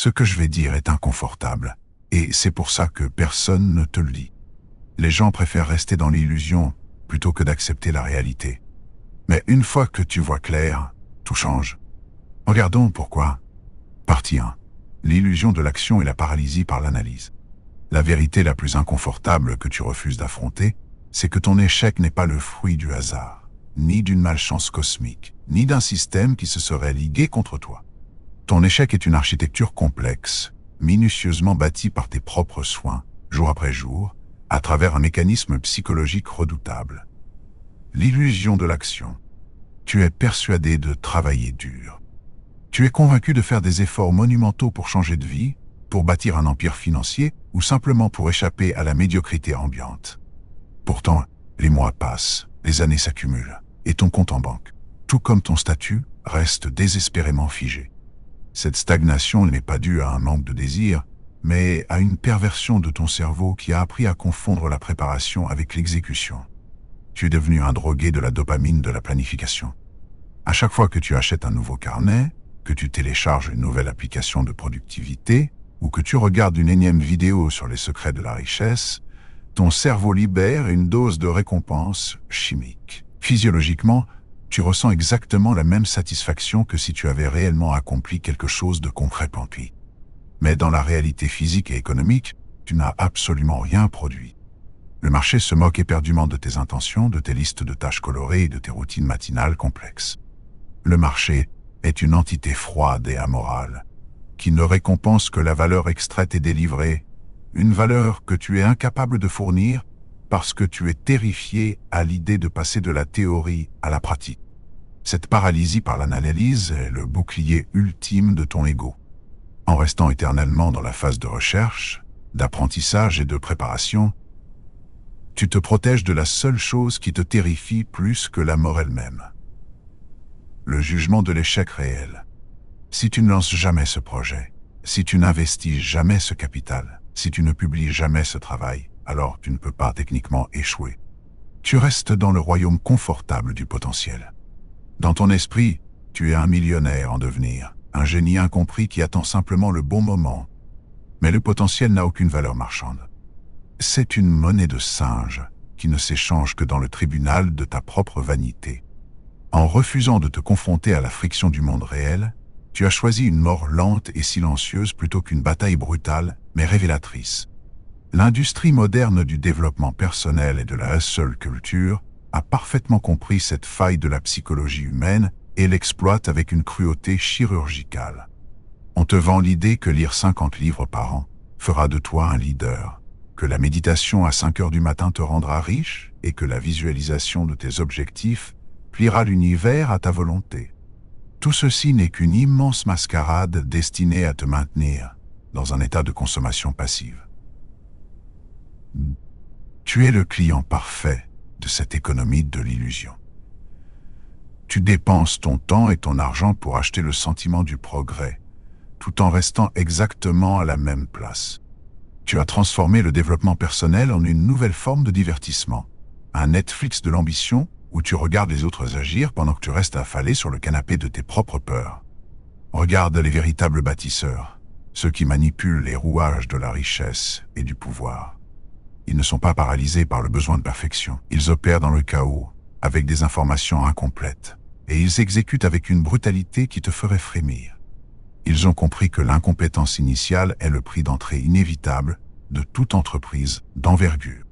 Ce que je vais dire est inconfortable, et c'est pour ça que personne ne te le dit. Les gens préfèrent rester dans l'illusion plutôt que d'accepter la réalité. Mais une fois que tu vois clair, tout change. Regardons pourquoi. Partie 1. L'illusion de l'action et la paralysie par l'analyse. La vérité la plus inconfortable que tu refuses d'affronter, c'est que ton échec n'est pas le fruit du hasard, ni d'une malchance cosmique, ni d'un système qui se serait ligué contre toi. Ton échec est une architecture complexe, minutieusement bâtie par tes propres soins, jour après jour, à travers un mécanisme psychologique redoutable. L'illusion de l'action. Tu es persuadé de travailler dur. Tu es convaincu de faire des efforts monumentaux pour changer de vie, pour bâtir un empire financier ou simplement pour échapper à la médiocrité ambiante. Pourtant, les mois passent, les années s'accumulent, et ton compte en banque, tout comme ton statut, reste désespérément figé. Cette stagnation n'est pas due à un manque de désir, mais à une perversion de ton cerveau qui a appris à confondre la préparation avec l'exécution. Tu es devenu un drogué de la dopamine de la planification. À chaque fois que tu achètes un nouveau carnet, que tu télécharges une nouvelle application de productivité, ou que tu regardes une énième vidéo sur les secrets de la richesse, ton cerveau libère une dose de récompense chimique. Physiologiquement, tu ressens exactement la même satisfaction que si tu avais réellement accompli quelque chose de concret pour toi. Mais dans la réalité physique et économique, tu n'as absolument rien produit. Le marché se moque éperdument de tes intentions, de tes listes de tâches colorées et de tes routines matinales complexes. Le marché est une entité froide et amorale, qui ne récompense que la valeur extraite et délivrée, une valeur que tu es incapable de fournir parce que tu es terrifié à l'idée de passer de la théorie à la pratique. Cette paralysie par l'analyse est le bouclier ultime de ton ego. En restant éternellement dans la phase de recherche, d'apprentissage et de préparation, tu te protèges de la seule chose qui te terrifie plus que la mort elle-même. Le jugement de l'échec réel. Si tu ne lances jamais ce projet, si tu n'investis jamais ce capital, si tu ne publies jamais ce travail, alors tu ne peux pas techniquement échouer. Tu restes dans le royaume confortable du potentiel. Dans ton esprit, tu es un millionnaire en devenir, un génie incompris qui attend simplement le bon moment. Mais le potentiel n'a aucune valeur marchande. C'est une monnaie de singe qui ne s'échange que dans le tribunal de ta propre vanité. En refusant de te confronter à la friction du monde réel, tu as choisi une mort lente et silencieuse plutôt qu'une bataille brutale mais révélatrice. L'industrie moderne du développement personnel et de la hustle culture a parfaitement compris cette faille de la psychologie humaine et l'exploite avec une cruauté chirurgicale. On te vend l'idée que lire 50 livres par an fera de toi un leader, que la méditation à 5 heures du matin te rendra riche et que la visualisation de tes objectifs pliera l'univers à ta volonté. Tout ceci n'est qu'une immense mascarade destinée à te maintenir dans un état de consommation passive. Tu es le client parfait de cette économie de l'illusion. Tu dépenses ton temps et ton argent pour acheter le sentiment du progrès, tout en restant exactement à la même place. Tu as transformé le développement personnel en une nouvelle forme de divertissement, un Netflix de l'ambition où tu regardes les autres agir pendant que tu restes affalé sur le canapé de tes propres peurs. Regarde les véritables bâtisseurs, ceux qui manipulent les rouages de la richesse et du pouvoir. Ils ne sont pas paralysés par le besoin de perfection. Ils opèrent dans le chaos, avec des informations incomplètes, et ils exécutent avec une brutalité qui te ferait frémir. Ils ont compris que l'incompétence initiale est le prix d'entrée inévitable de toute entreprise d'envergure.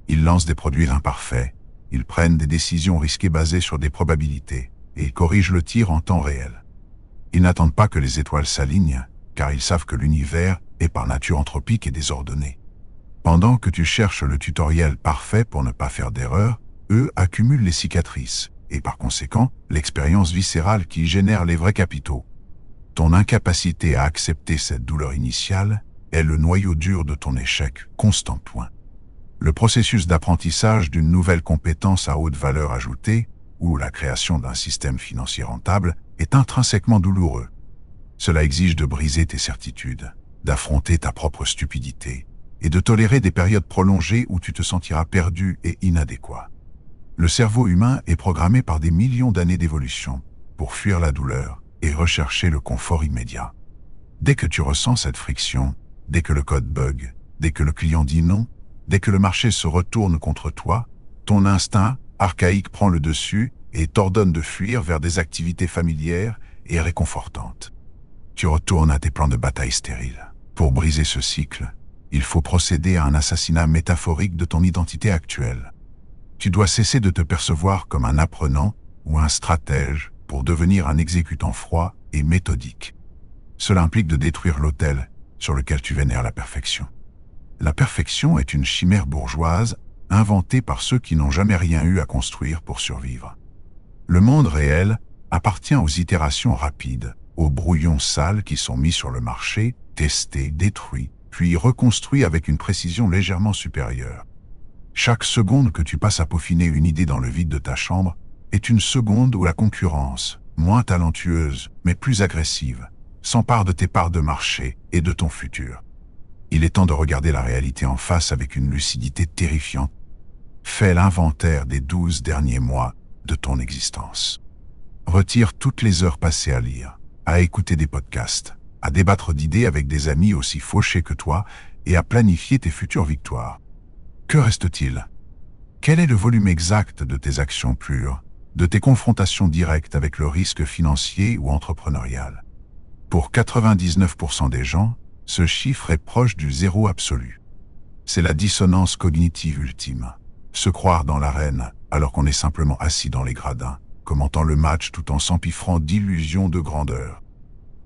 Ils lancent des produits imparfaits, ils prennent des décisions risquées basées sur des probabilités, et ils corrigent le tir en temps réel. Ils n'attendent pas que les étoiles s'alignent, car ils savent que l'univers est par nature anthropique et désordonné. Pendant que tu cherches le tutoriel parfait pour ne pas faire d'erreur, eux accumulent les cicatrices, et par conséquent, l'expérience viscérale qui génère les vrais capitaux. Ton incapacité à accepter cette douleur initiale est le noyau dur de ton échec constant. Le processus d'apprentissage d'une nouvelle compétence à haute valeur ajoutée, ou la création d'un système financier rentable, est intrinsèquement douloureux. Cela exige de briser tes certitudes, d'affronter ta propre stupidité, et de tolérer des périodes prolongées où tu te sentiras perdu et inadéquat. Le cerveau humain est programmé par des millions d'années d'évolution pour fuir la douleur et rechercher le confort immédiat. Dès que tu ressens cette friction, dès que le code bug, dès que le client dit non, dès que le marché se retourne contre toi, ton instinct archaïque prend le dessus et t'ordonne de fuir vers des activités familières et réconfortantes. Tu retournes à tes plans de bataille stériles. Pour briser ce cycle, il faut procéder à un assassinat métaphorique de ton identité actuelle. Tu dois cesser de te percevoir comme un apprenant ou un stratège pour devenir un exécutant froid et méthodique. Cela implique de détruire l'autel sur lequel tu vénères la perfection. La perfection est une chimère bourgeoise inventée par ceux qui n'ont jamais rien eu à construire pour survivre. Le monde réel appartient aux itérations rapides, aux brouillons sales qui sont mis sur le marché, testés, détruits, puis reconstruits avec une précision légèrement supérieure. Chaque seconde que tu passes à peaufiner une idée dans le vide de ta chambre est une seconde où la concurrence, moins talentueuse mais plus agressive, s'empare de tes parts de marché et de ton futur. Il est temps de regarder la réalité en face avec une lucidité terrifiante. Fais l'inventaire des 12 derniers mois de ton existence. Retire toutes les heures passées à lire, à écouter des podcasts, à débattre d'idées avec des amis aussi fauchés que toi et à planifier tes futures victoires. Que reste-t-il? Quel est le volume exact de tes actions pures, de tes confrontations directes avec le risque financier ou entrepreneurial? Pour 99% des gens, ce chiffre est proche du zéro absolu. C'est la dissonance cognitive ultime. Se croire dans l'arène alors qu'on est simplement assis dans les gradins, commentant le match tout en s'empiffrant d'illusions de grandeur.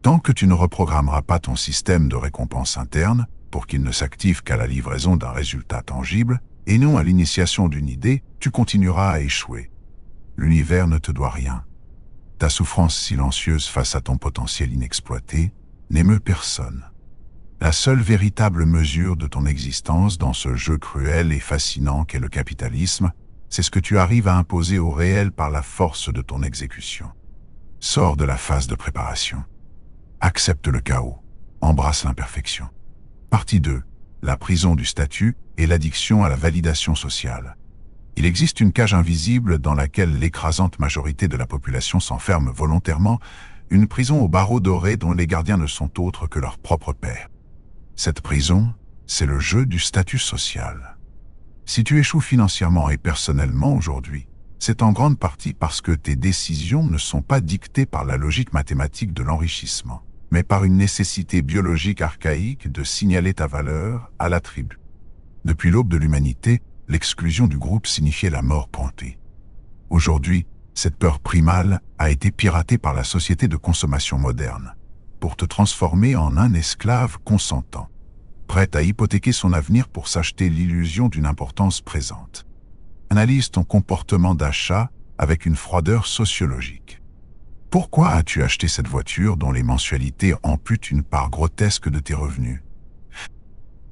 Tant que tu ne reprogrammeras pas ton système de récompense interne pour qu'il ne s'active qu'à la livraison d'un résultat tangible et non à l'initiation d'une idée, tu continueras à échouer. L'univers ne te doit rien. Ta souffrance silencieuse face à ton potentiel inexploité n'émeut personne. La seule véritable mesure de ton existence dans ce jeu cruel et fascinant qu'est le capitalisme, c'est ce que tu arrives à imposer au réel par la force de ton exécution. Sors de la phase de préparation. Accepte le chaos. Embrasse l'imperfection. Partie 2. La prison du statut et l'addiction à la validation sociale. Il existe une cage invisible dans laquelle l'écrasante majorité de la population s'enferme volontairement, une prison aux barreaux dorés dont les gardiens ne sont autres que leurs propres pairs. Cette prison, c'est le jeu du statut social. Si tu échoues financièrement et personnellement aujourd'hui, c'est en grande partie parce que tes décisions ne sont pas dictées par la logique mathématique de l'enrichissement, mais par une nécessité biologique archaïque de signaler ta valeur à la tribu. Depuis l'aube de l'humanité, l'exclusion du groupe signifiait la mort promptée. Aujourd'hui, cette peur primale a été piratée par la société de consommation moderne, pour te transformer en un esclave consentant, prêt à hypothéquer son avenir pour s'acheter l'illusion d'une importance présente. Analyse ton comportement d'achat avec une froideur sociologique. Pourquoi as-tu acheté cette voiture dont les mensualités amputent une part grotesque de tes revenus?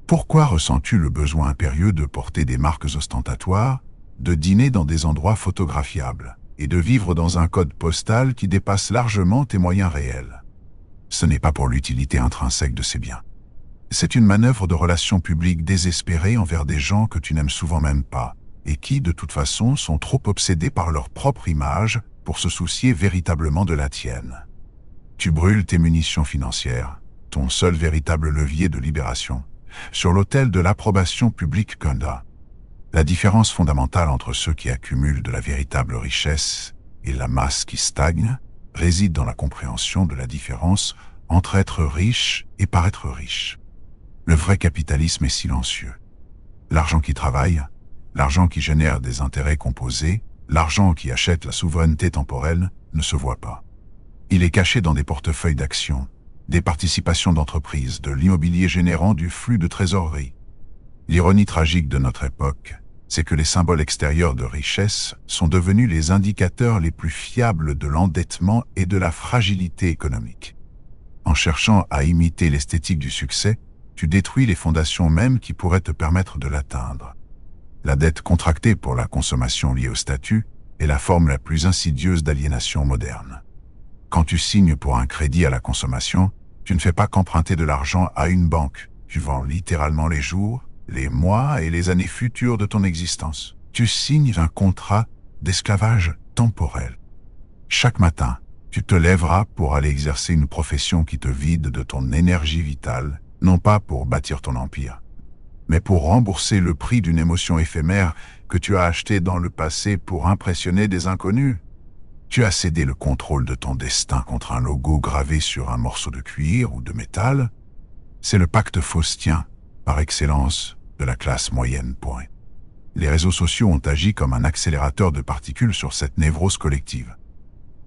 Pourquoi ressens-tu le besoin impérieux de porter des marques ostentatoires, de dîner dans des endroits photographiables et de vivre dans un code postal qui dépasse largement tes moyens réels? Ce n'est pas pour l'utilité intrinsèque de ces biens. C'est une manœuvre de relations publiques désespérée envers des gens que tu n'aimes souvent même pas et qui, de toute façon, sont trop obsédés par leur propre image pour se soucier véritablement de la tienne. Tu brûles tes munitions financières, ton seul véritable levier de libération, sur l'autel de l'approbation publique Kunda. La différence fondamentale entre ceux qui accumulent de la véritable richesse et la masse qui stagne réside dans la compréhension de la différence entre être riche et paraître riche. Le vrai capitalisme est silencieux. L'argent qui travaille, l'argent qui génère des intérêts composés, l'argent qui achète la souveraineté temporelle ne se voit pas. Il est caché dans des portefeuilles d'actions, des participations d'entreprises, de l'immobilier générant du flux de trésorerie. L'ironie tragique de notre époque, c'est que les symboles extérieurs de richesse sont devenus les indicateurs les plus fiables de l'endettement et de la fragilité économique. En cherchant à imiter l'esthétique du succès, tu détruis les fondations mêmes qui pourraient te permettre de l'atteindre. La dette contractée pour la consommation liée au statut est la forme la plus insidieuse d'aliénation moderne. Quand tu signes pour un crédit à la consommation, tu ne fais pas qu'emprunter de l'argent à une banque. Tu vends littéralement les jours, les mois et les années futures de ton existence. Tu signes un contrat d'esclavage temporel. Chaque matin, Tu te lèveras pour aller exercer une profession qui te vide de ton énergie vitale, non pas pour bâtir ton empire, mais pour rembourser le prix d'une émotion éphémère que tu as achetée dans le passé pour impressionner des inconnus. Tu as cédé le contrôle de ton destin contre un logo gravé sur un morceau de cuir ou de métal. C'est le pacte faustien, par excellence, de la classe moyenne. Les réseaux sociaux ont agi comme un accélérateur de particules sur cette névrose collective.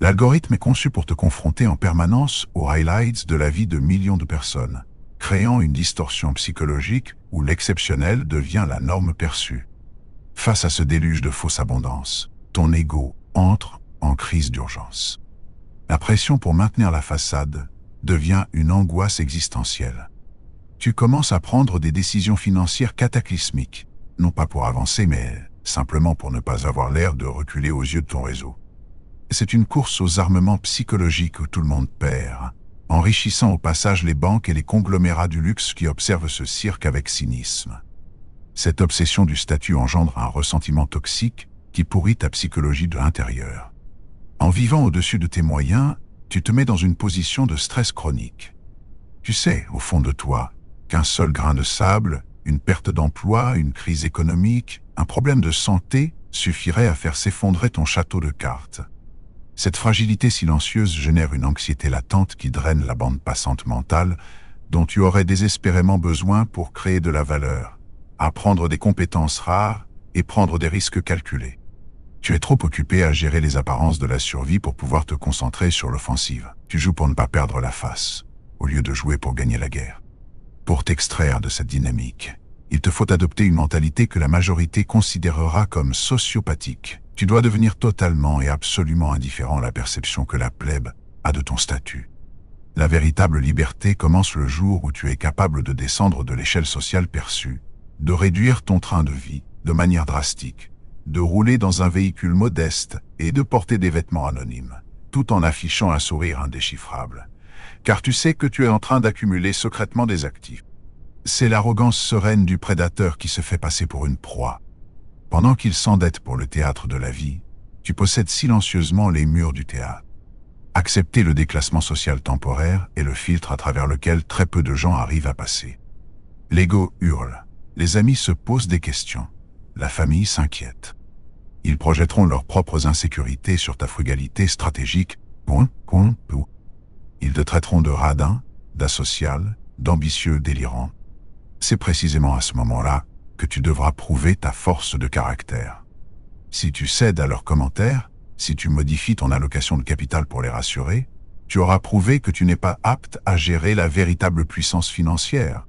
L'algorithme est conçu pour te confronter en permanence aux highlights de la vie de millions de personnes, créant une distorsion psychologique où l'exceptionnel devient la norme perçue. Face à ce déluge de fausse abondance, ton ego entre en crise d'urgence. La pression pour maintenir la façade devient une angoisse existentielle. Tu commences à prendre des décisions financières cataclysmiques, non pas pour avancer, mais simplement pour ne pas avoir l'air de reculer aux yeux de ton réseau. C'est une course aux armements psychologiques où tout le monde perd, enrichissant au passage les banques et les conglomérats du luxe qui observent ce cirque avec cynisme. Cette obsession du statut engendre un ressentiment toxique qui pourrit ta psychologie de l'intérieur. En vivant au-dessus de tes moyens, tu te mets dans une position de stress chronique. Tu sais, au fond de toi, qu'un seul grain de sable, une perte d'emploi, une crise économique, un problème de santé suffirait à faire s'effondrer ton château de cartes. Cette fragilité silencieuse génère une anxiété latente qui draine la bande passante mentale dont tu aurais désespérément besoin pour créer de la valeur, apprendre des compétences rares et prendre des risques calculés. Tu es trop occupé à gérer les apparences de la survie pour pouvoir te concentrer sur l'offensive. Tu joues pour ne pas perdre la face, au lieu de jouer pour gagner la guerre. Pour t'extraire de cette dynamique, il te faut adopter une mentalité que la majorité considérera comme sociopathique. Tu dois devenir totalement et absolument indifférent à la perception que la plèbe a de ton statut. La véritable liberté commence le jour où tu es capable de descendre de l'échelle sociale perçue, de réduire ton train de vie de manière drastique, de rouler dans un véhicule modeste et de porter des vêtements anonymes, tout en affichant un sourire indéchiffrable. Car tu sais que tu es en train d'accumuler secrètement des actifs. C'est l'arrogance sereine du prédateur qui se fait passer pour une proie. Pendant qu'il s'endette pour le théâtre de la vie, tu possèdes silencieusement les murs du théâtre. Accepter le déclassement social temporaire est le filtre à travers lequel très peu de gens arrivent à passer. L'ego hurle, les amis se posent des questions, la famille s'inquiète. Ils projetteront leurs propres insécurités sur ta frugalité stratégique. Ils te traiteront de radin, d'asocial, d'ambitieux délirant. C'est précisément à ce moment-là que tu devras prouver ta force de caractère. Si tu cèdes à leurs commentaires, si tu modifies ton allocation de capital pour les rassurer, tu auras prouvé que tu n'es pas apte à gérer la véritable puissance financière.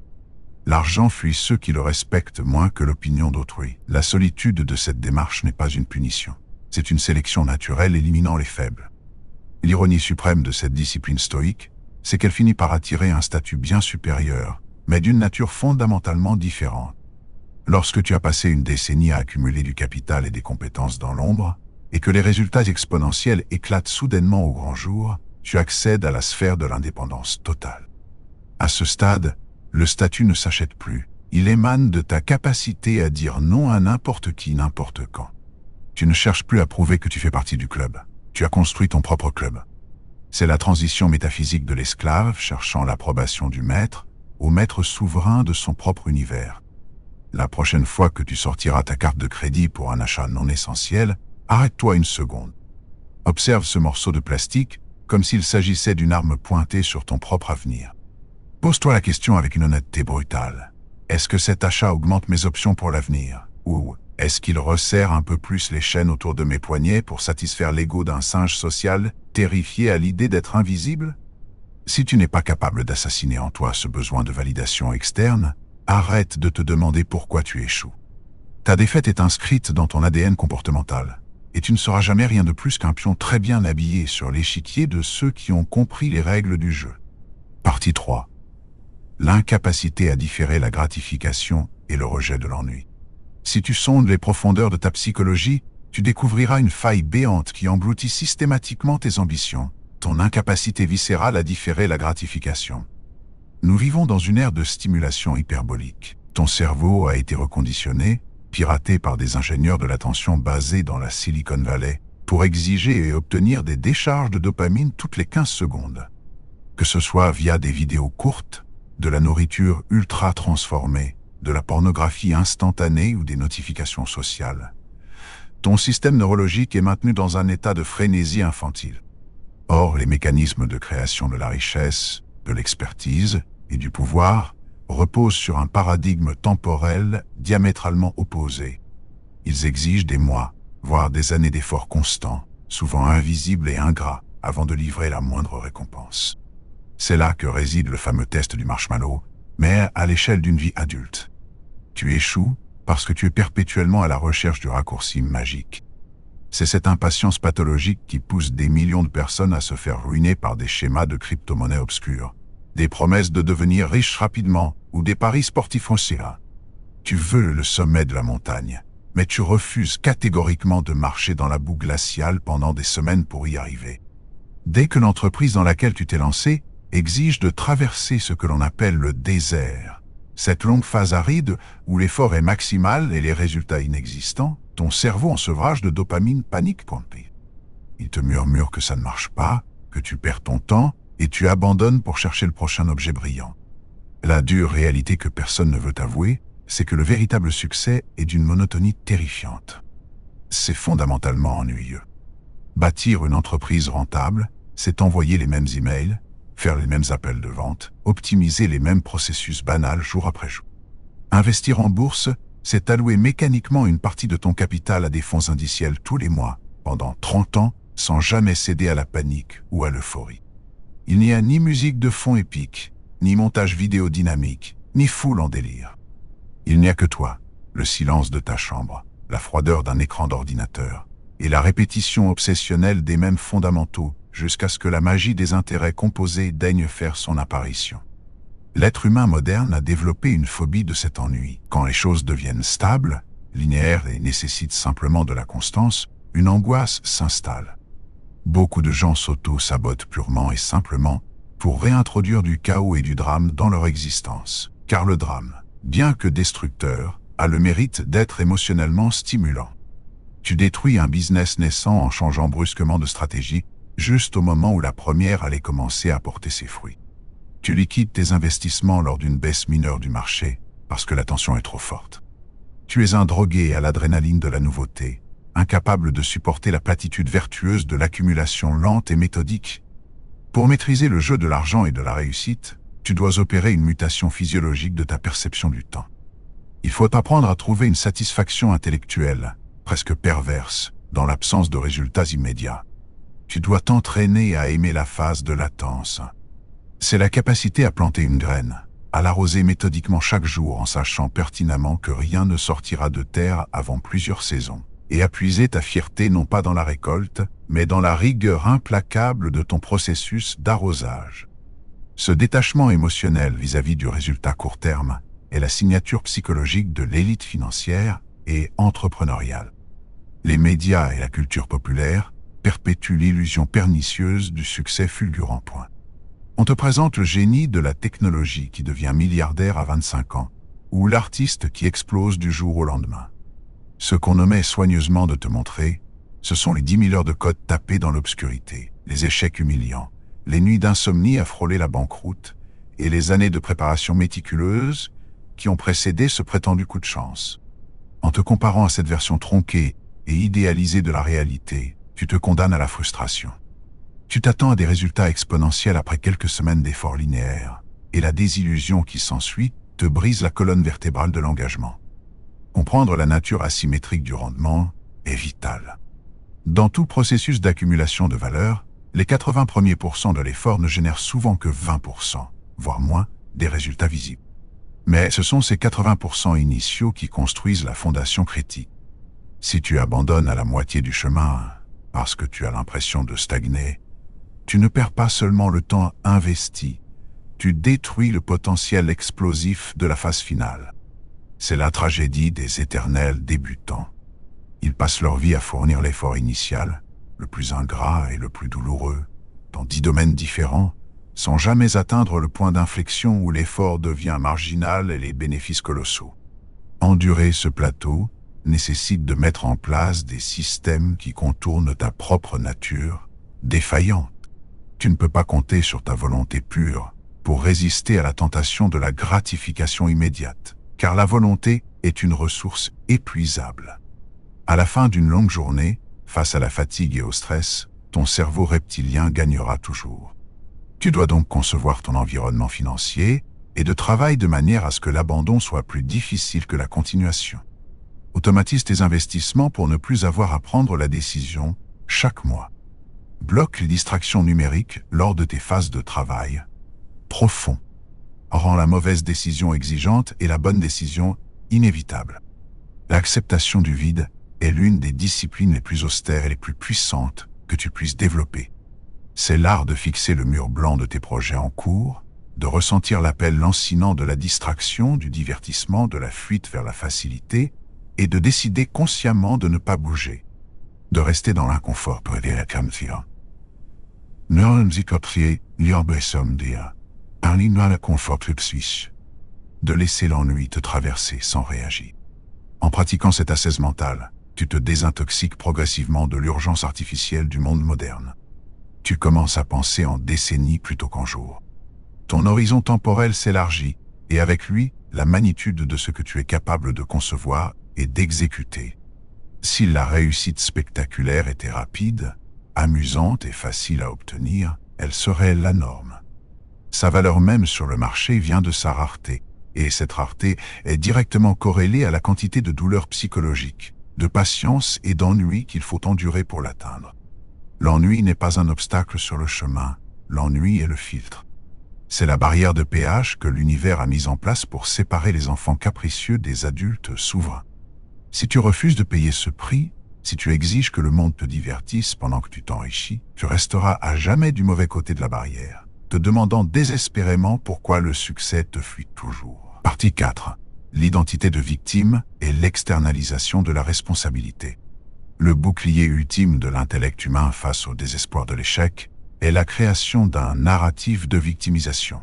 L'argent fuit ceux qui le respectent moins que l'opinion d'autrui. La solitude de cette démarche n'est pas une punition. C'est une sélection naturelle éliminant les faibles. L'ironie suprême de cette discipline stoïque, c'est qu'elle finit par attirer un statut bien supérieur, mais d'une nature fondamentalement différente. Lorsque tu as passé une décennie à accumuler du capital et des compétences dans l'ombre, et que les résultats exponentiels éclatent soudainement au grand jour, tu accèdes à la sphère de l'indépendance totale. À ce stade, le statut ne s'achète plus. Il émane de ta capacité à dire non à n'importe qui, n'importe quand. Tu ne cherches plus à prouver que tu fais partie du club. Tu as construit ton propre club. C'est la transition métaphysique de l'esclave cherchant l'approbation du maître au maître souverain de son propre univers. La prochaine fois que tu sortiras ta carte de crédit pour un achat non essentiel, arrête-toi une seconde. Observe ce morceau de plastique comme s'il s'agissait d'une arme pointée sur ton propre avenir. Pose-toi la question avec une honnêteté brutale. Est-ce que cet achat augmente mes options pour l'avenir? Ou est-ce qu'il resserre un peu plus les chaînes autour de mes poignets pour satisfaire l'ego d'un singe social terrifié à l'idée d'être invisible? Si tu n'es pas capable d'assassiner en toi ce besoin de validation externe, arrête de te demander pourquoi tu échoues. Ta défaite est inscrite dans ton ADN comportemental, et tu ne seras jamais rien de plus qu'un pion très bien habillé sur l'échiquier de ceux qui ont compris les règles du jeu. Partie 3. L'incapacité à différer la gratification et le rejet de l'ennui. Si tu sondes les profondeurs de ta psychologie, tu découvriras une faille béante qui engloutit systématiquement tes ambitions, ton incapacité viscérale à différer la gratification. Nous vivons dans une ère de stimulation hyperbolique. Ton cerveau a été reconditionné, piraté par des ingénieurs de l'attention basés dans la Silicon Valley, pour exiger et obtenir des décharges de dopamine toutes les 15 secondes. Que ce soit via des vidéos courtes, de la nourriture ultra transformée, de la pornographie instantanée ou des notifications sociales. Ton système neurologique est maintenu dans un état de frénésie infantile. Or, les mécanismes de création de la richesse, de l'expertise et du pouvoir reposent sur un paradigme temporel diamétralement opposé. Ils exigent des mois, voire des années d'efforts constants, souvent invisibles et ingrats, avant de livrer la moindre récompense. C'est là que réside le fameux test du marshmallow, mais à l'échelle d'une vie adulte. Tu échoues parce que tu es perpétuellement à la recherche du raccourci magique. C'est cette impatience pathologique qui pousse des millions de personnes à se faire ruiner par des schémas de crypto-monnaies obscures, des promesses de devenir riches rapidement ou des paris sportifs océans. Tu veux le sommet de la montagne, mais tu refuses catégoriquement de marcher dans la boue glaciale pendant des semaines pour y arriver. Dès que l'entreprise dans laquelle tu t'es lancé exige de traverser ce que l'on appelle le désert, cette longue phase aride où l'effort est maximal et les résultats inexistants, ton cerveau en sevrage de dopamine panique pointée. Il te murmure que ça ne marche pas, que tu perds ton temps et tu abandonnes pour chercher le prochain objet brillant. La dure réalité que personne ne veut avouer, c'est que le véritable succès est d'une monotonie terrifiante. C'est fondamentalement ennuyeux. Bâtir une entreprise rentable, c'est envoyer les mêmes emails, faire les mêmes appels de vente, optimiser les mêmes processus banals jour après jour. Investir en bourse, c'est allouer mécaniquement une partie de ton capital à des fonds indiciels tous les mois, pendant 30 ans, sans jamais céder à la panique ou à l'euphorie. Il n'y a ni musique de fond épique, ni montage vidéo dynamique, ni foule en délire. Il n'y a que toi, le silence de ta chambre, la froideur d'un écran d'ordinateur, et la répétition obsessionnelle des mêmes fondamentaux, jusqu'à ce que la magie des intérêts composés daigne faire son apparition. L'être humain moderne a développé une phobie de cet ennui. Quand les choses deviennent stables, linéaires et nécessitent simplement de la constance, une angoisse s'installe. Beaucoup de gens s'auto-sabotent purement et simplement pour réintroduire du chaos et du drame dans leur existence. Car le drame, bien que destructeur, a le mérite d'être émotionnellement stimulant. Tu détruis un business naissant en changeant brusquement de stratégie, juste au moment où la première allait commencer à porter ses fruits. Tu liquides tes investissements lors d'une baisse mineure du marché, parce que la tension est trop forte. Tu es un drogué à l'adrénaline de la nouveauté, incapable de supporter la platitude vertueuse de l'accumulation lente et méthodique. Pour maîtriser le jeu de l'argent et de la réussite, tu dois opérer une mutation physiologique de ta perception du temps. Il faut apprendre à trouver une satisfaction intellectuelle, presque perverse, dans l'absence de résultats immédiats. Tu dois t'entraîner à aimer la phase de latence. C'est la capacité à planter une graine, à l'arroser méthodiquement chaque jour en sachant pertinemment que rien ne sortira de terre avant plusieurs saisons, et à puiser ta fierté non pas dans la récolte, mais dans la rigueur implacable de ton processus d'arrosage. Ce détachement émotionnel vis-à-vis du résultat court terme est la signature psychologique de l'élite financière et entrepreneuriale. Les médias et la culture populaire perpétue l'illusion pernicieuse du succès fulgurant. On te présente le génie de la technologie qui devient milliardaire à 25 ans, ou l'artiste qui explose du jour au lendemain. Ce qu'on omet soigneusement de te montrer, ce sont les 10 000 heures de code tapées dans l'obscurité, les échecs humiliants, les nuits d'insomnie à frôler la banqueroute, et les années de préparation méticuleuse qui ont précédé ce prétendu coup de chance. En te comparant à cette version tronquée et idéalisée de la réalité, tu te condamnes à la frustration. Tu t'attends à des résultats exponentiels après quelques semaines d'efforts linéaires, et la désillusion qui s'ensuit te brise la colonne vertébrale de l'engagement. Comprendre la nature asymétrique du rendement est vital. Dans tout processus d'accumulation de valeur, les 80 premiers pourcents de l'effort ne génèrent souvent que 20%, voire moins, des résultats visibles. Mais ce sont ces 80% initiaux qui construisent la fondation critique. Si tu abandonnes à la moitié du chemin, parce que tu as l'impression de stagner, tu ne perds pas seulement le temps investi, tu détruis le potentiel explosif de la phase finale. C'est la tragédie des éternels débutants. Ils passent leur vie à fournir l'effort initial, le plus ingrat et le plus douloureux, dans 10 domaines différents, sans jamais atteindre le point d'inflexion où l'effort devient marginal et les bénéfices colossaux. Endurer ce plateau, nécessite de mettre en place des systèmes qui contournent ta propre nature, défaillante. Tu ne peux pas compter sur ta volonté pure pour résister à la tentation de la gratification immédiate, car la volonté est une ressource épuisable. À la fin d'une longue journée, face à la fatigue et au stress, ton cerveau reptilien gagnera toujours. Tu dois donc concevoir ton environnement financier et de travail de manière à ce que l'abandon soit plus difficile que la continuation. Automatise tes investissements pour ne plus avoir à prendre la décision chaque mois. Bloque les distractions numériques lors de tes phases de travail profond. Rend la mauvaise décision exigeante et la bonne décision inévitable. L'acceptation du vide est l'une des disciplines les plus austères et les plus puissantes que tu puisses développer. C'est l'art de fixer le mur blanc de tes projets en cours, de ressentir l'appel lancinant de la distraction, du divertissement, de la fuite vers la facilité, et de décider consciemment de ne pas bouger, de rester dans l'inconfort pour aider la camphia. De laisser l'ennui te traverser sans réagir. En pratiquant cette ascèse mentale, tu te désintoxiques progressivement de l'urgence artificielle du monde moderne. Tu commences à penser en décennies plutôt qu'en jours. Ton horizon temporel s'élargit, et avec lui, la magnitude de ce que tu es capable de concevoir et d'exécuter. Si la réussite spectaculaire était rapide, amusante et facile à obtenir, elle serait la norme. Sa valeur même sur le marché vient de sa rareté, et cette rareté est directement corrélée à la quantité de douleurs psychologiques, de patience et d'ennui qu'il faut endurer pour l'atteindre. L'ennui n'est pas un obstacle sur le chemin, l'ennui est le filtre. C'est la barrière de péage que l'univers a mise en place pour séparer les enfants capricieux des adultes souverains. Si tu refuses de payer ce prix, si tu exiges que le monde te divertisse pendant que tu t'enrichis, tu resteras à jamais du mauvais côté de la barrière, te demandant désespérément pourquoi le succès te fuit toujours. Partie 4. L'identité de victime et l'externalisation de la responsabilité. Le bouclier ultime de l'intellect humain face au désespoir de l'échec est la création d'un narratif de victimisation.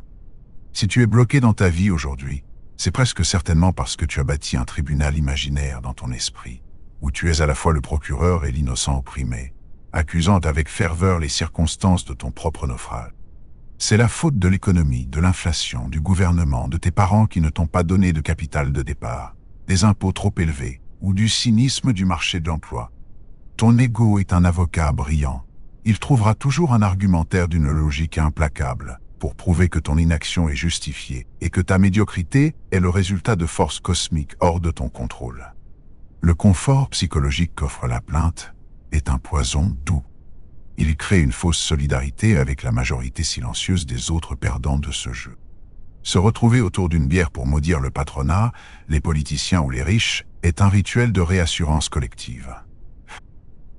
Si tu es bloqué dans ta vie aujourd'hui, c'est presque certainement parce que tu as bâti un tribunal imaginaire dans ton esprit, où tu es à la fois le procureur et l'innocent opprimé, accusant avec ferveur les circonstances de ton propre naufrage. C'est la faute de l'économie, de l'inflation, du gouvernement, de tes parents qui ne t'ont pas donné de capital de départ, des impôts trop élevés ou du cynisme du marché de l'emploi. Ton ego est un avocat brillant. Il trouvera toujours un argumentaire d'une logique implacable pour prouver que ton inaction est justifiée et que ta médiocrité est le résultat de forces cosmiques hors de ton contrôle. Le confort psychologique qu'offre la plainte est un poison doux. Il crée une fausse solidarité avec la majorité silencieuse des autres perdants de ce jeu. Se retrouver autour d'une bière pour maudire le patronat, les politiciens ou les riches est un rituel de réassurance collective.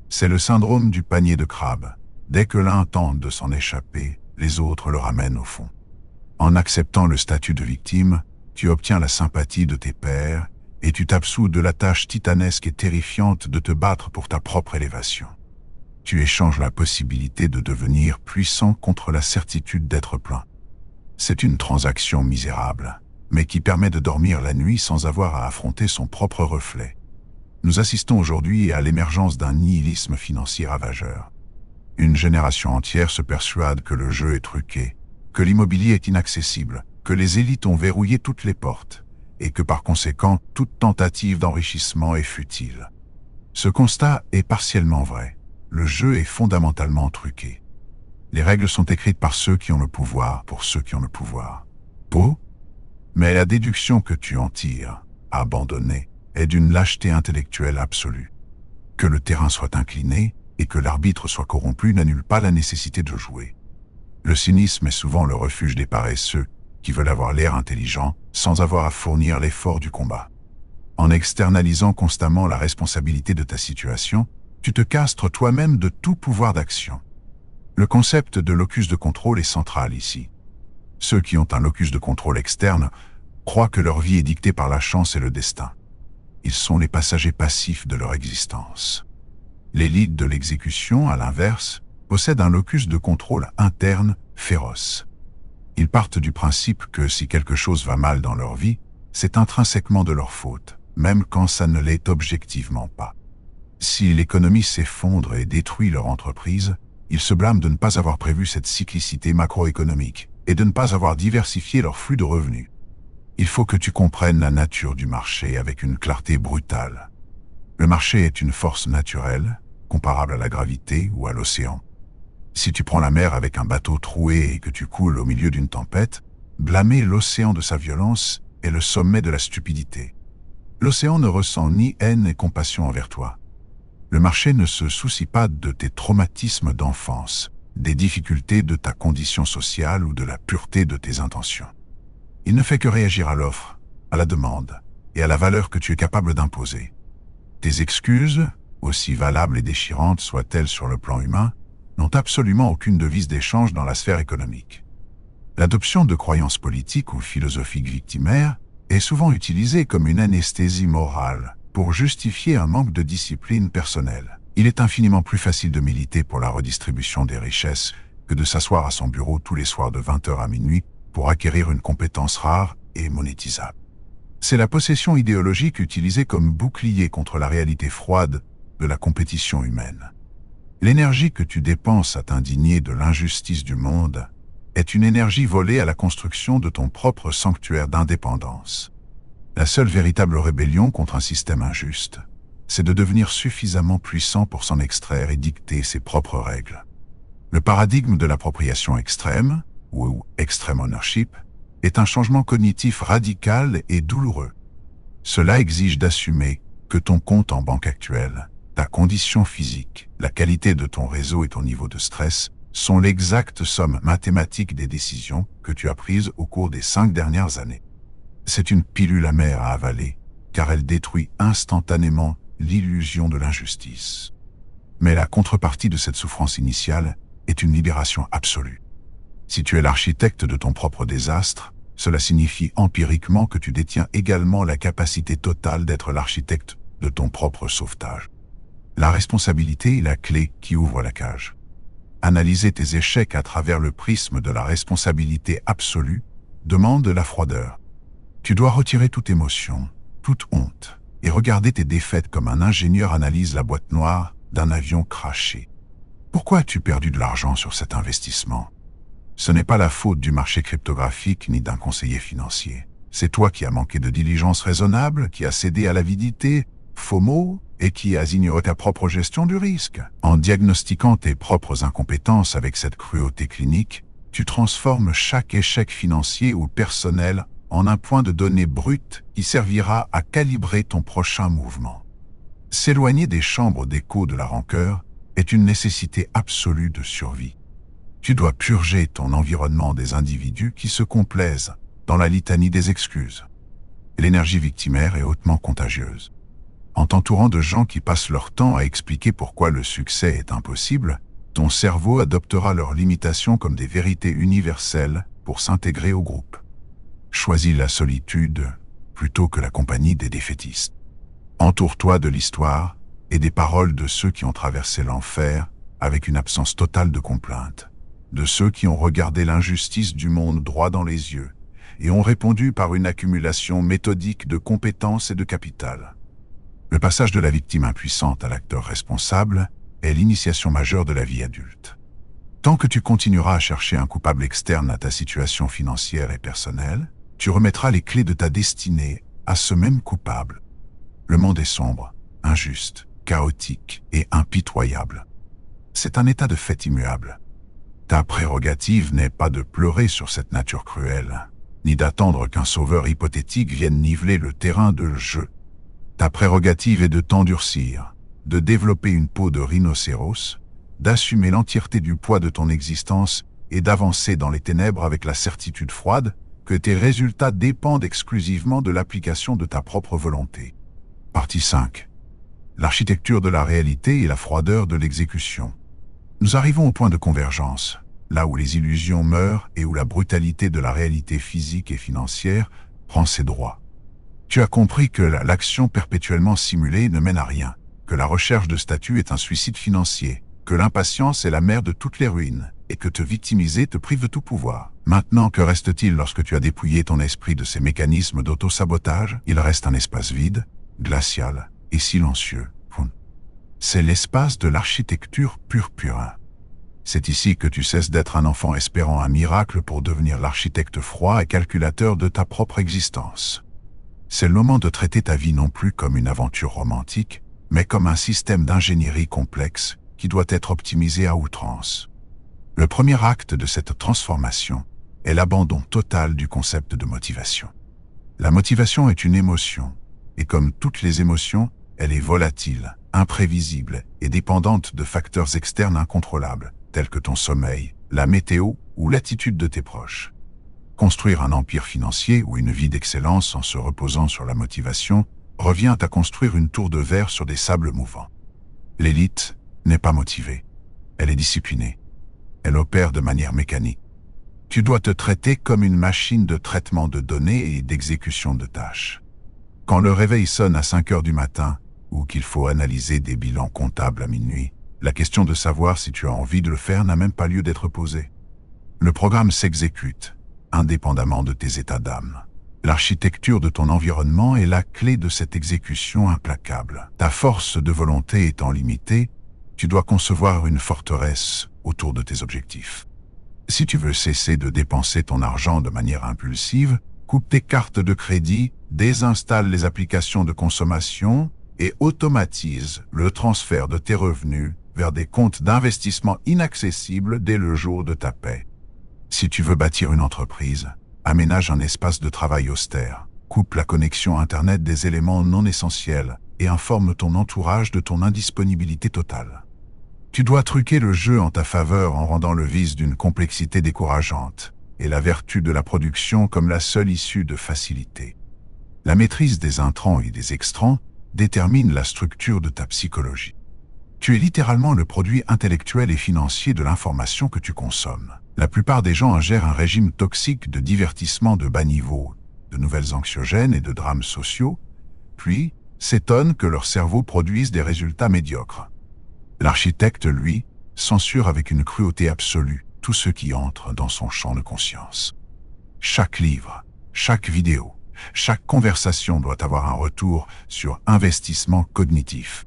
C'est le syndrome du panier de crabe. Dès que l'un tente de s'en échapper, les autres le ramènent au fond. En acceptant le statut de victime, tu obtiens la sympathie de tes pairs et tu t'absous de la tâche titanesque et terrifiante de te battre pour ta propre élévation. Tu échanges la possibilité de devenir puissant contre la certitude d'être plein. C'est une transaction misérable, mais qui permet de dormir la nuit sans avoir à affronter son propre reflet. Nous assistons aujourd'hui à l'émergence d'un nihilisme financier ravageur. Une génération entière se persuade que le jeu est truqué, que l'immobilier est inaccessible, que les élites ont verrouillé toutes les portes, et que par conséquent, toute tentative d'enrichissement est futile. Ce constat est partiellement vrai. Le jeu est fondamentalement truqué. Les règles sont écrites par ceux qui ont le pouvoir pour ceux qui ont le pouvoir. Mais la déduction que tu en tires, abandonnée, est d'une lâcheté intellectuelle absolue. Que le terrain soit incliné et que l'arbitre soit corrompu n'annule pas la nécessité de jouer. Le cynisme est souvent le refuge des paresseux qui veulent avoir l'air intelligent sans avoir à fournir l'effort du combat. En externalisant constamment la responsabilité de ta situation, tu te castres toi-même de tout pouvoir d'action. Le concept de locus de contrôle est central ici. Ceux qui ont un locus de contrôle externe croient que leur vie est dictée par la chance et le destin. Ils sont les passagers passifs de leur existence. L'élite de l'exécution, à l'inverse, possède un locus de contrôle interne féroce. Ils partent du principe que si quelque chose va mal dans leur vie, c'est intrinsèquement de leur faute, même quand ça ne l'est objectivement pas. Si l'économie s'effondre et détruit leur entreprise, ils se blâment de ne pas avoir prévu cette cyclicité macroéconomique et de ne pas avoir diversifié leur flux de revenus. Il faut que tu comprennes la nature du marché avec une clarté brutale. Le marché est une force naturelle, comparable à la gravité ou à l'océan. Si tu prends la mer avec un bateau troué et que tu coules au milieu d'une tempête, blâmer l'océan de sa violence est le sommet de la stupidité. L'océan ne ressent ni haine ni compassion envers toi. Le marché ne se soucie pas de tes traumatismes d'enfance, des difficultés de ta condition sociale ou de la pureté de tes intentions. Il ne fait que réagir à l'offre, à la demande et à la valeur que tu es capable d'imposer. Tes excuses, aussi valables et déchirantes soient-elles sur le plan humain, n'ont absolument aucune devise d'échange dans la sphère économique. L'adoption de croyances politiques ou philosophiques victimaires est souvent utilisée comme une anesthésie morale pour justifier un manque de discipline personnelle. Il est infiniment plus facile de militer pour la redistribution des richesses que de s'asseoir à son bureau tous les soirs de 20h à minuit pour acquérir une compétence rare et monétisable. C'est la possession idéologique utilisée comme bouclier contre la réalité froide de la compétition humaine. L'énergie que tu dépenses à t'indigner de l'injustice du monde est une énergie volée à la construction de ton propre sanctuaire d'indépendance. La seule véritable rébellion contre un système injuste, c'est de devenir suffisamment puissant pour s'en extraire et dicter ses propres règles. Le paradigme de l'appropriation extrême, ou extreme ownership, est un changement cognitif radical et douloureux. Cela exige d'assumer que ton compte en banque actuel, ta condition physique, la qualité de ton réseau et ton niveau de stress sont l'exacte somme mathématique des décisions que tu as prises au cours des 5 dernières années. C'est une pilule amère à avaler, car elle détruit instantanément l'illusion de l'injustice. Mais la contrepartie de cette souffrance initiale est une libération absolue. Si tu es l'architecte de ton propre désastre, cela signifie empiriquement que tu détiens également la capacité totale d'être l'architecte de ton propre sauvetage. La responsabilité est la clé qui ouvre la cage. Analyser tes échecs à travers le prisme de la responsabilité absolue demande de la froideur. Tu dois retirer toute émotion, toute honte, et regarder tes défaites comme un ingénieur analyse la boîte noire d'un avion craché. Pourquoi as-tu perdu de l'argent sur cet investissement? Ce n'est pas la faute du marché cryptographique ni d'un conseiller financier. C'est toi qui as manqué de diligence raisonnable, qui as cédé à l'avidité, FOMO, et qui as ignoré ta propre gestion du risque. En diagnostiquant tes propres incompétences avec cette cruauté clinique, tu transformes chaque échec financier ou personnel en un point de données brut qui servira à calibrer ton prochain mouvement. S'éloigner des chambres d'écho de la rancœur est une nécessité absolue de survie. Tu dois purger ton environnement des individus qui se complaisent dans la litanie des excuses. L'énergie victimaire est hautement contagieuse. En t'entourant de gens qui passent leur temps à expliquer pourquoi le succès est impossible, ton cerveau adoptera leurs limitations comme des vérités universelles pour s'intégrer au groupe. Choisis la solitude plutôt que la compagnie des défaitistes. Entoure-toi de l'histoire et des paroles de ceux qui ont traversé l'enfer avec une absence totale de complainte, de ceux qui ont regardé l'injustice du monde droit dans les yeux et ont répondu par une accumulation méthodique de compétences et de capital. Le passage de la victime impuissante à l'acteur responsable est l'initiation majeure de la vie adulte. Tant que tu continueras à chercher un coupable externe à ta situation financière et personnelle, tu remettras les clés de ta destinée à ce même coupable. Le monde est sombre, injuste, chaotique et impitoyable. C'est un état de fait immuable. Ta prérogative n'est pas de pleurer sur cette nature cruelle, ni d'attendre qu'un sauveur hypothétique vienne niveler le terrain de jeu. Ta prérogative est de t'endurcir, de développer une peau de rhinocéros, d'assumer l'entièreté du poids de ton existence et d'avancer dans les ténèbres avec la certitude froide que tes résultats dépendent exclusivement de l'application de ta propre volonté. Partie 5. L'architecture de la réalité et la froideur de l'exécution. Nous arrivons au point de convergence, là où les illusions meurent et où la brutalité de la réalité physique et financière prend ses droits. Tu as compris que l'action perpétuellement simulée ne mène à rien, que la recherche de statut est un suicide financier, que l'impatience est la mère de toutes les ruines, et que te victimiser te prive de tout pouvoir. Maintenant, que reste-t-il lorsque tu as dépouillé ton esprit de ces mécanismes d'auto-sabotage? Il reste un espace vide, glacial et silencieux. C'est l'espace de l'architecture pur. C'est ici que tu cesses d'être un enfant espérant un miracle pour devenir l'architecte froid et calculateur de ta propre existence. C'est le moment de traiter ta vie non plus comme une aventure romantique, mais comme un système d'ingénierie complexe qui doit être optimisé à outrance. Le premier acte de cette transformation est l'abandon total du concept de motivation. La motivation est une émotion, et comme toutes les émotions, elle est volatile, imprévisible et dépendante de facteurs externes incontrôlables, tels que ton sommeil, la météo ou l'attitude de tes proches. Construire un empire financier ou une vie d'excellence en se reposant sur la motivation revient à construire une tour de verre sur des sables mouvants. L'élite n'est pas motivée, elle est disciplinée. Elle opère de manière mécanique. Tu dois te traiter comme une machine de traitement de données et d'exécution de tâches. Quand le réveil sonne à 5 heures du matin, ou qu'il faut analyser des bilans comptables à minuit, la question de savoir si tu as envie de le faire n'a même pas lieu d'être posée. Le programme s'exécute, indépendamment de tes états d'âme. L'architecture de ton environnement est la clé de cette exécution implacable. Ta force de volonté étant limitée, tu dois concevoir une forteresse autour de tes objectifs. Si tu veux cesser de dépenser ton argent de manière impulsive, coupe tes cartes de crédit, désinstalle les applications de consommation et automatise le transfert de tes revenus vers des comptes d'investissement inaccessibles dès le jour de ta paie. Si tu veux bâtir une entreprise, aménage un espace de travail austère, coupe la connexion Internet des éléments non essentiels et informe ton entourage de ton indisponibilité totale. Tu dois truquer le jeu en ta faveur en rendant le vice d'une complexité décourageante et la vertu de la production comme la seule issue de facilité. La maîtrise des intrants et des extrants détermine la structure de ta psychologie. Tu es littéralement le produit intellectuel et financier de l'information que tu consommes. La plupart des gens ingèrent un régime toxique de divertissement de bas niveau, de nouvelles anxiogènes et de drames sociaux, puis s'étonnent que leur cerveau produise des résultats médiocres. L'architecte, lui, censure avec une cruauté absolue tout ce qui entre dans son champ de conscience. Chaque livre, chaque vidéo, chaque conversation doit avoir un retour sur investissement cognitif.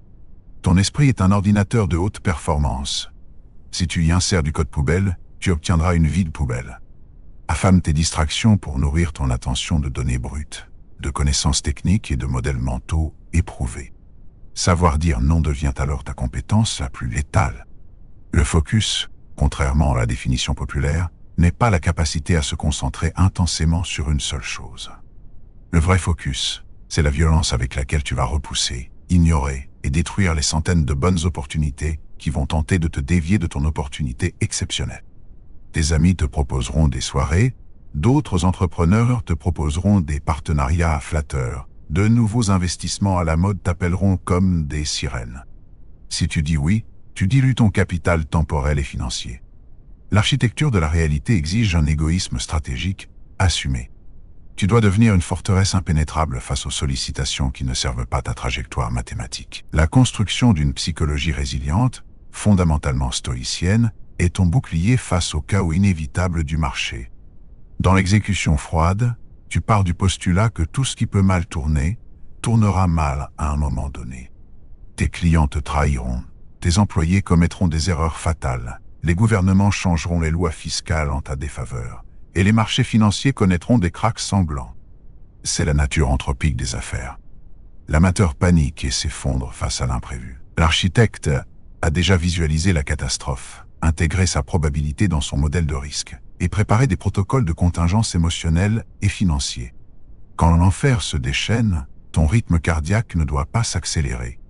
Ton esprit est un ordinateur de haute performance. Si tu y insères du code poubelle, tu obtiendras une vie de poubelle. Affame tes distractions pour nourrir ton attention de données brutes, de connaissances techniques et de modèles mentaux éprouvés. Savoir dire non devient alors ta compétence la plus létale. Le focus, contrairement à la définition populaire, n'est pas la capacité à se concentrer intensément sur une seule chose. Le vrai focus, c'est la violence avec laquelle tu vas repousser, ignorer et détruire les centaines de bonnes opportunités qui vont tenter de te dévier de ton opportunité exceptionnelle. Tes amis te proposeront des soirées, d'autres entrepreneurs te proposeront des partenariats flatteurs, de nouveaux investissements à la mode t'appelleront comme des sirènes. Si tu dis oui, tu dilues ton capital temporel et financier. L'architecture de la réalité exige un égoïsme stratégique assumé. Tu dois devenir une forteresse impénétrable face aux sollicitations qui ne servent pas ta trajectoire mathématique. La construction d'une psychologie résiliente, fondamentalement stoïcienne, est ton bouclier face au chaos inévitable du marché. Dans l'exécution froide, tu pars du postulat que tout ce qui peut mal tourner, tournera mal à un moment donné. Tes clients te trahiront, tes employés commettront des erreurs fatales, les gouvernements changeront les lois fiscales en ta défaveur, et les marchés financiers connaîtront des cracks sanglants. C'est la nature anthropique des affaires. L'amateur panique et s'effondre face à l'imprévu. L'architecte a déjà visualisé la catastrophe, intégré sa probabilité dans son modèle de risque, et préparé des protocoles de contingence émotionnelle et financiers. Quand l'enfer se déchaîne, ton rythme cardiaque ne doit pas s'accélérer.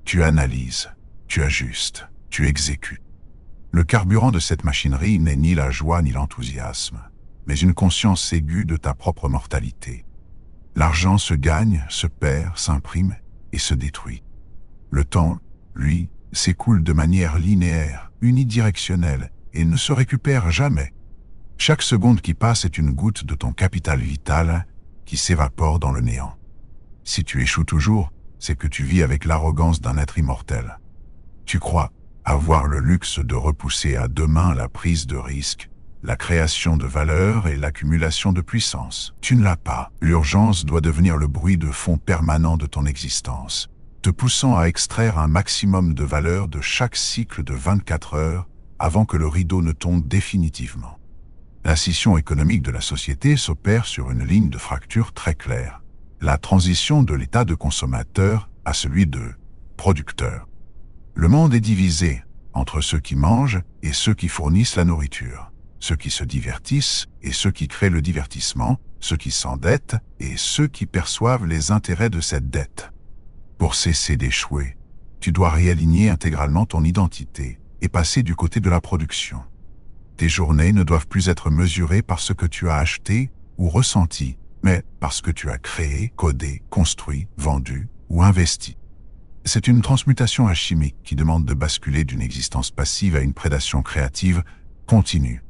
Tu analyses, tu ajustes, tu exécutes. Le carburant de cette machinerie n'est ni la joie ni l'enthousiasme, mais une conscience aiguë de ta propre mortalité. L'argent se gagne, se perd, s'imprime et se détruit. Le temps, lui, s'écoule de manière linéaire, unidirectionnelle et ne se récupère jamais. Chaque seconde qui passe est une goutte de ton capital vital qui s'évapore dans le néant. Si tu échoues toujours, c'est que tu vis avec l'arrogance d'un être immortel. Tu crois avoir le luxe de repousser à demain la prise de risque, la création de valeur et l'accumulation de puissance. Tu ne l'as pas. L'urgence doit devenir le bruit de fond permanent de ton existence, te poussant à extraire un maximum de valeur de chaque cycle de 24 heures avant que le rideau ne tombe définitivement. La scission économique de la société s'opère sur une ligne de fracture très claire. La transition de l'état de consommateur à celui de producteur. Le monde est divisé entre ceux qui mangent et ceux qui fournissent la nourriture, ceux qui se divertissent et ceux qui créent le divertissement, ceux qui s'endettent et ceux qui perçoivent les intérêts de cette dette. Pour cesser d'échouer, tu dois réaligner intégralement ton identité et passer du côté de la production. Tes journées ne doivent plus être mesurées par ce que tu as acheté ou ressenti, mais par ce que tu as créé, codé, construit, vendu ou investi. C'est une transmutation alchimique qui demande de basculer d'une existence passive à une prédation créative continue.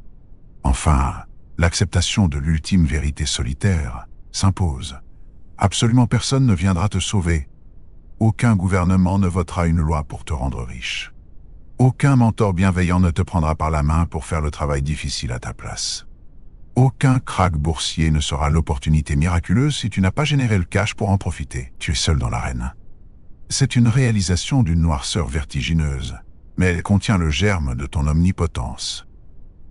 Enfin, l'acceptation de l'ultime vérité solitaire s'impose. Absolument personne ne viendra te sauver. Aucun gouvernement ne votera une loi pour te rendre riche. Aucun mentor bienveillant ne te prendra par la main pour faire le travail difficile à ta place. Aucun krach boursier ne sera l'opportunité miraculeuse si tu n'as pas généré le cash pour en profiter. Tu es seul dans l'arène. C'est une réalisation d'une noirceur vertigineuse, mais elle contient le germe de ton omnipotence.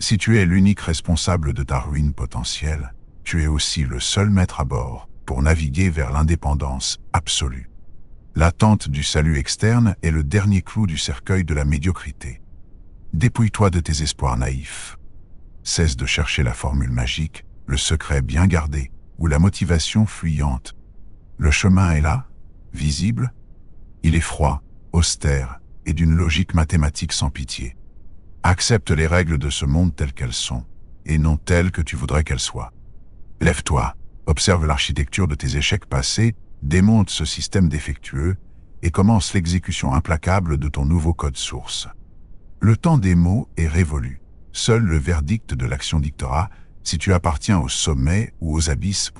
Si tu es l'unique responsable de ta ruine potentielle, tu es aussi le seul maître à bord pour naviguer vers l'indépendance absolue. L'attente du salut externe est le dernier clou du cercueil de la médiocrité. Dépouille-toi de tes espoirs naïfs. Cesse de chercher la formule magique, le secret bien gardé ou la motivation fuyante. Le chemin est là, visible. Il est froid, austère et d'une logique mathématique sans pitié. Accepte les règles de ce monde telles qu'elles sont, et non telles que tu voudrais qu'elles soient. Lève-toi, observe l'architecture de tes échecs passés, démonte ce système défectueux et commence l'exécution implacable de ton nouveau code source. Le temps des mots est révolu. Seul le verdict de l'action dictera si tu appartiens au sommet ou aux abysses.